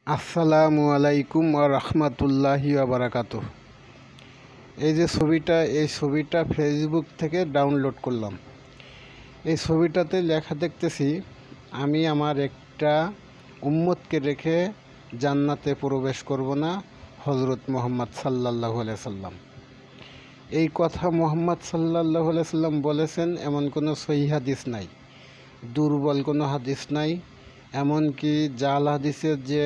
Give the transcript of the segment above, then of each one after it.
আসসালামু আলাইকুম ওয়া রাহমাতুল্লাহি ওয়া বারাকাতুহু। এই ছবিটা ফেসবুক থেকে ডাউনলোড করলাম। এই ছবিটাতে লেখা দেখতেছি, আমি আমার একটা উম্মতকে রেখে জান্নাতে প্রবেশ করব না, হযরত মুহাম্মদ সাল্লাল্লাহু আলাইহি সাল্লাম। এই কথা মুহাম্মদ সাল্লাল্লাহু আলাইহি সাল্লাম বলেছেন এমন কোনো সহিহ হাদিস নাই, দুর্বল কোনো হাদিস নাই। এমনকি জাল হাদিসের যে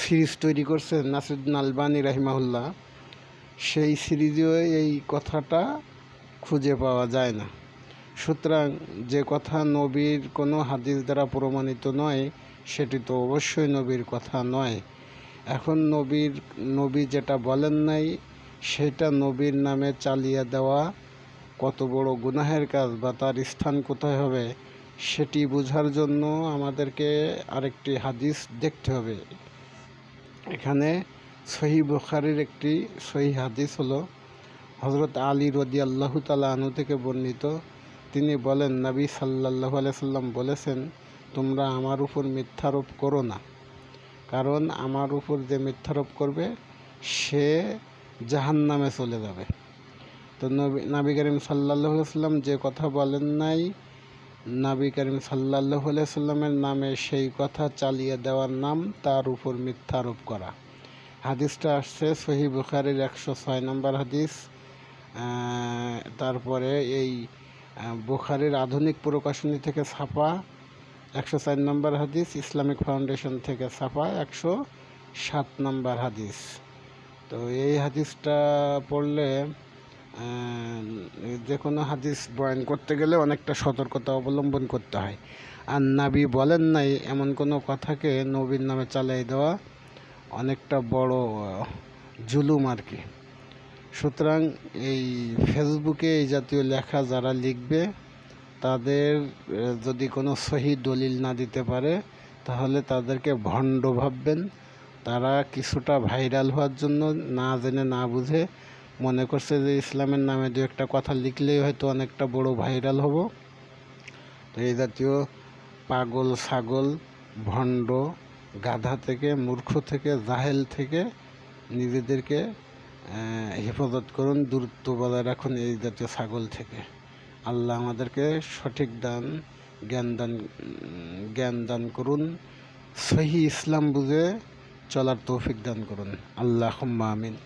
সিরিজ তৈরি করছে নাসিরুদ্দিন আলবানী রাহিমাহুল্লাহ, সেই সিরিজেও এই কথাটা খুঁজে পাওয়া যায় না। সুতরাং যে কথা নবীর কোনো হাদিস দ্বারা প্রমাণিত নয়, সেটি তো অবশ্যই নবীর কথা নয়। এখন নবী যেটা বলেন নাই, সেটা নবীর নামে চালিয়ে দেওয়া কত বড় গুনাহের কাজ বা তার স্থান কোথায় হবে, সেটি বোঝার জন্য আমাদেরকে আরেকটি হাদিস দেখতে হবে। এখানে সহিহ বুখারীর একটি সহিহ হাদিস হলো হযরত আলী রাদিয়াল্লাহু তাআলা আনহু থেকে বর্ণিত। তিনি বলেন, নবী সাল্লাল্লাহু আলাইহি সাল্লাম বলেছেন, তোমরা আমার উপর মিথ্যারোপ করো না, কারণ আমার উপর যে মিথ্যারোপ করবে সে জাহান্নামে চলে যাবে। তো নবী করিম সাল্লাল্লাহু আলাইহি সাল্লাম যে কথা বলেন নাই, নবী করিম সাল্লাল্লাহু আলাইহি সাল্লামের নামে সেই কথা চালিয়ে দেওয়ার নাম তার উপর মিথ্যারোপ করা। হাদিসটা আসছে সহিহ বুখারীর 106 নম্বর হাদিস। তারপরে এই বুখারীর আধুনিক প্রকাশনী থেকে ছাপা 104 নম্বর হাদিস, ইসলামিক ফাউন্ডেশন থেকে ছাপা 107 নম্বর হাদিস। তো এই হাদিসটা পড়লে যে কোনো হাদিস বয়ান করতে গেলে অনেকটা সতর্কতা অবলম্বন করতে হয়। আর নবী বলেন নাই এমন কোনো কথাকে নবীর নামে চালিয়ে দেওয়া অনেকটা বড় জুলুম আর কি। সুতরাং এই ফেসবুকে এই জাতীয় লেখা যারা লিখবে, তাদের যদি কোনো সহি দলিল না দিতে পারে, তাহলে তাদেরকে ভণ্ড ভাববেন। তারা কিছুটা ভাইরাল হওয়ার জন্য না জেনে না বুঝে মনে করছে যে ইসলামের নামে দু একটা কথা লিখলেই হয়তো অনেকটা বড় ভাইরাল হব। তো এই জাতীয় পাগল, ছাগল, ভণ্ড, গাধা থেকে, মূর্খ থেকে, জাহেল থেকে নিজেদেরকে হেফাজত করুন, দূরত্ব বজায় রাখুন এই জাতীয় ছাগল থেকে। আল্লাহ আমাদেরকে সঠিক জ্ঞান দান করুন, সহি ইসলাম বুঝে চলার তৌফিক দান করুন। আল্লাহুম্মা আমিন।